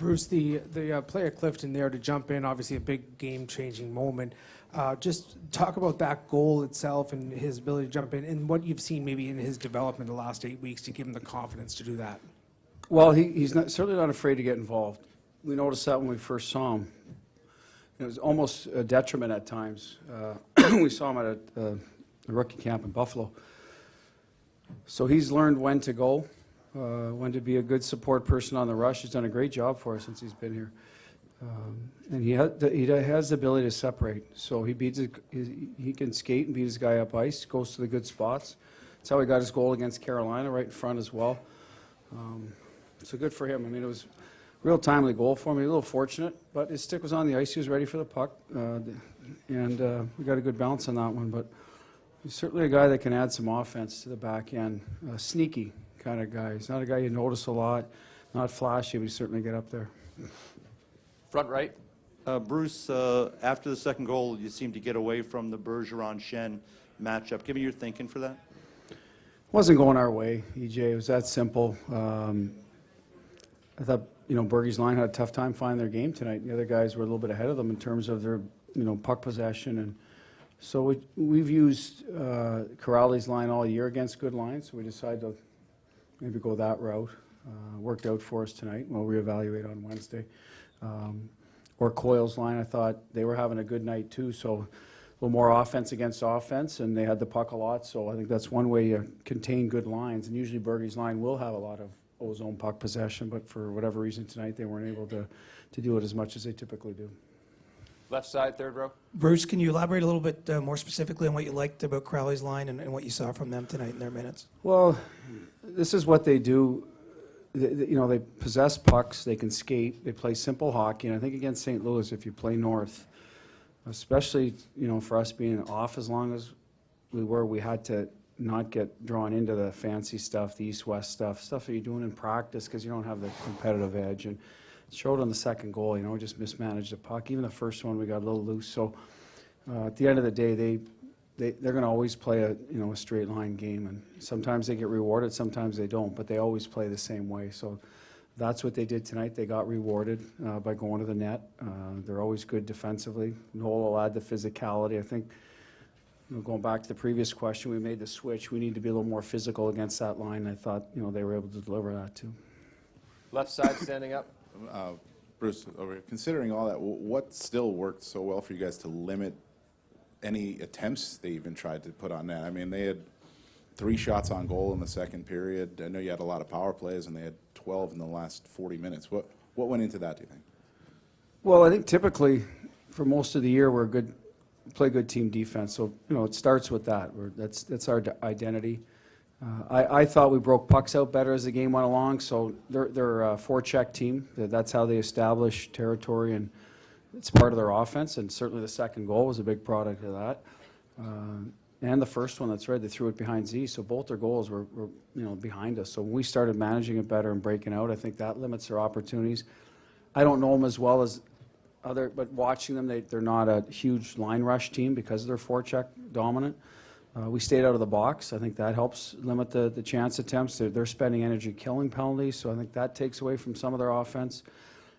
Bruce, the play at Clifton there to jump in, obviously a big game-changing moment. Just talk about that goal itself and his ability to jump in and what you've seen maybe in his development the last 8 weeks to give him the confidence to do that. Well, he's certainly not afraid to get involved. We noticed that when we first saw him. It was almost a detriment at times. We saw him at a rookie camp in Buffalo. So he's learned when to go, when to be a good support person on the rush. He's done a great job for us since he's been here. And he has the ability to separate. So he can skate and beat his guy up ice, goes to the good spots. That's how he got his goal against Carolina, right in front as well. So good for him. I mean, it was a real timely goal for him. He was a little fortunate, but his stick was on the ice. He was ready for the puck. And we got a good bounce on that one. But he's certainly a guy that can add some offense to the back end. A sneaky kind of guy. He's not a guy you notice a lot, not flashy, but he certainly get up there. Front right. Bruce, after the second goal, you seemed to get away from the Bergeron-Shen matchup. Give me your thinking for that. It wasn't going our way, EJ. It was that simple. I thought, Bergie's line had a tough time finding their game tonight. The other guys were a little bit ahead of them in terms of their, puck possession. And so we've used Corrali's line all year against good lines, so we decided to maybe go that route. Worked out for us tonight. We'll reevaluate on Wednesday. Or Coyle's line, I thought they were having a good night too, so a little more offense against offense, and they had the puck a lot, so I think that's one way you contain good lines. And usually Bergie's line will have a lot of O-zone puck possession, but for whatever reason tonight they weren't able to do it as much as they typically do. Left side, third row. Bruce, can you elaborate a little bit more specifically on what you liked about Crowley's line and what you saw from them tonight in their minutes? Well, this is what they do. They possess pucks, they can skate, they play simple hockey, and I think against St. Louis, if you play north, especially, for us being off as long as we were, we had to not get drawn into the fancy stuff, the east-west stuff that you're doing in practice because you don't have the competitive edge. And it showed on the second goal, we just mismanaged the puck. Even the first one, we got a little loose. So at the end of the day, they're going to always play a straight line game, and sometimes they get rewarded, sometimes they don't, but they always play the same way. So that's what they did tonight. They got rewarded by going to the net. They're always good defensively. Noel will add the physicality. I think, going back to the previous question, we made the switch. We need to be a little more physical against that line. I thought, they were able to deliver that too. Left side, standing up. Bruce, considering all that, what still worked so well for you guys to limit any attempts they even tried to put on net? I mean, they had 3 shots on goal in the second period. I know you had a lot of power plays, and they had 12 in the last 40 minutes. What went into that, do you think? Well, I think typically for most of the year play good team defense. So it starts with that. That's our identity. I thought we broke pucks out better as the game went along. So they're a forecheck team. That's how they establish territory, and it's part of their offense. And certainly the second goal was a big product of that. And the first one, that's right, they threw it behind Z. So both their goals were behind us. So when we started managing it better and breaking out, I think that limits their opportunities. I don't know them as well as but watching them, they're not a huge line rush team because they're forecheck dominant. We stayed out of the box. I think that helps limit the chance attempts. They're spending energy killing penalties, so I think that takes away from some of their offense.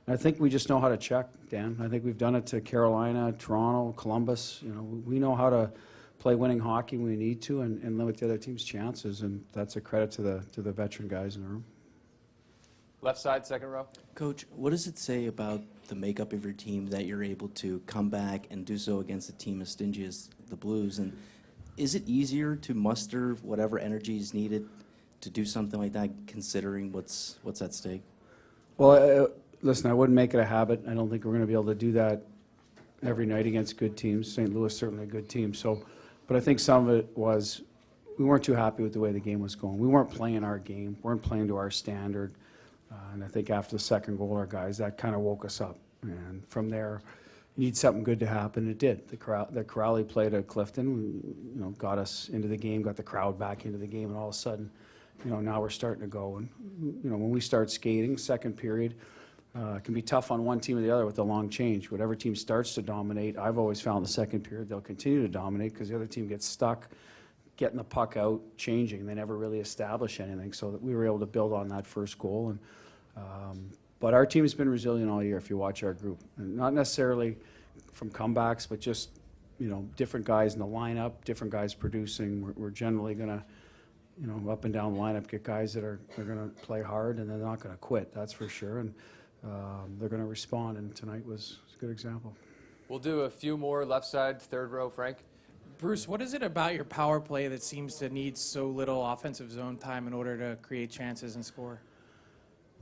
And I think we just know how to check, Dan. I think we've done it to Carolina, Toronto, Columbus. We know how to play winning hockey when we need to and limit the other team's chances, and that's a credit to the veteran guys in the room. Left side, second row. Coach, what does it say about the makeup of your team that you're able to come back and do so against a team as stingy as the Blues? And is it easier to muster whatever energy is needed to do something like that, considering what's at stake? Well, listen, I wouldn't make it a habit. I don't think we're going to be able to do that every night against good teams. St. Louis certainly a good team. But I think some of it was we weren't too happy with the way the game was going. We weren't playing our game. We weren't playing to our standard. And I think after the second goal, our guys, that kind of woke us up. And from there, you need something good to happen. It did. The Crowley played at Clifton, got us into the game, got the crowd back into the game, and all of a sudden, now we're starting to go. And, when we start skating, second period, it can be tough on one team or the other with the long change. Whatever team starts to dominate, I've always found the second period they'll continue to dominate because the other team gets stuck getting the puck out, changing. They never really establish anything. So that we were able to build on that first goal. And But our team's been resilient all year, if you watch our group. And not necessarily from comebacks, but just, different guys in the lineup, different guys producing. We're generally going to, up and down the lineup, get guys that are going to play hard, and they're not going to quit, that's for sure. And they're going to respond, and tonight was a good example. We'll do a few more left side, third row, Frank. Bruce, what is it about your power play that seems to need so little offensive zone time in order to create chances and score?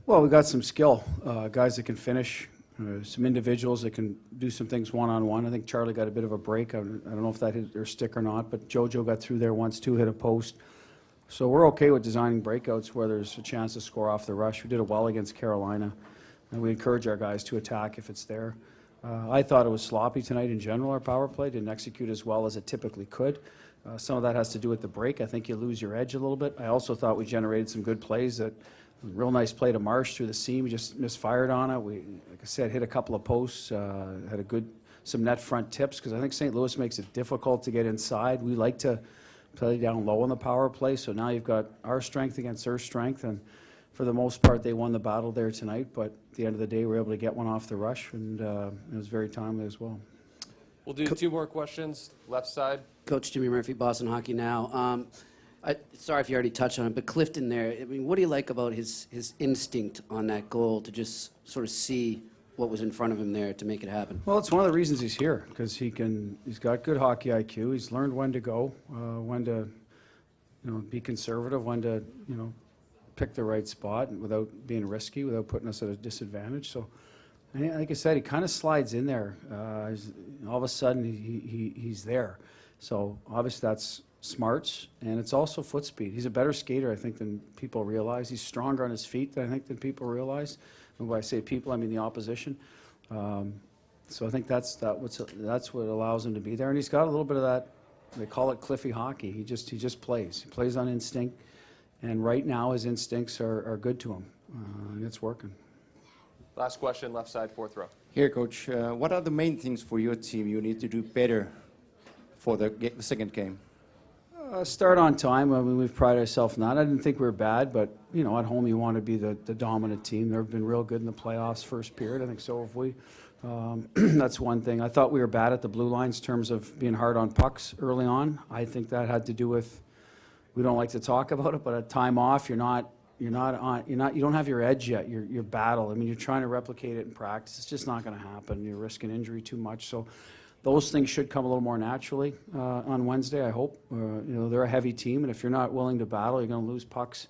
Well, we got some skill, guys that can finish, some individuals that can do some things one-on-one. I think Charlie got a bit of a break. I don't know if that hit their stick or not, but JoJo got through there once too, hit a post. So we're okay with designing breakouts where there's a chance to score off the rush. We did it well against Carolina, and we encourage our guys to attack if it's there. I thought it was sloppy tonight in general, our power play. Didn't execute as well as it typically could. Some of that has to do with the break. I think you lose your edge a little bit. I also thought we generated some good plays. Real nice play to Marsh through the seam. We just misfired on it. We, like I said, hit a couple of posts, had some net front tips, because I think St. Louis makes it difficult to get inside. We like to play down low on the power play, so now you've got our strength against their strength, and for the most part, they won the battle there tonight, but at the end of the day, we were able to get one off the rush, and it was very timely as well. We'll do two more questions, left side. Coach Jimmy Murphy, Boston Hockey Now. Sorry if you already touched on it, but Clifton there, I mean, what do you like about his instinct on that goal to just sort of see what was in front of him there to make it happen? Well, it's one of the reasons he's here, because he's got good hockey IQ. He's learned when to go, when to, be conservative, when to, pick the right spot without being risky, without putting us at a disadvantage. So, like I said, he kind of slides in there. All of a sudden, he's there. So obviously that's smarts, and it's also foot speed. He's a better skater, I think, than people realize. He's stronger on his feet, I think, than people realize. And when I say people, I mean the opposition. So I think that's what allows him to be there. And he's got a little bit of that. They call it Cliffy hockey. He just plays. He plays on instinct. And right now, his instincts are good to him, and it's working. Last question, left side, fourth row. Here, Coach, what are the main things for your team you need to do better for the second game? Start on time. I mean, we've prided ourselves on that. I didn't think we were bad, but, at home you want to be the dominant team. They've been real good in the playoffs first period. I think so have we. That's one thing. I thought we were bad at the blue lines in terms of being hard on pucks early on. I think that had to do with, we don't like to talk about it, but at time off, you don't have your edge yet, your battle. I mean, you're trying to replicate it in practice. It's just not going to happen. You're risking injury too much. So those things should come a little more naturally on Wednesday, I hope. They're a heavy team, and if you're not willing to battle, you're going to lose pucks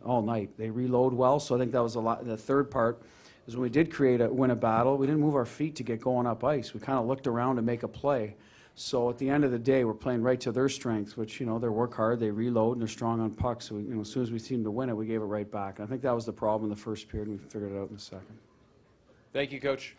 all night. They reload well, so I think that was a lot. The third part is when we did win a battle, we didn't move our feet to get going up ice. We kind of looked around to make a play. So at the end of the day, we're playing right to their strengths, which, they work hard, they reload, and they're strong on pucks. So, as soon as we seemed to win it, we gave it right back. And I think that was the problem in the first period, and we figured it out in the second. Thank you, Coach.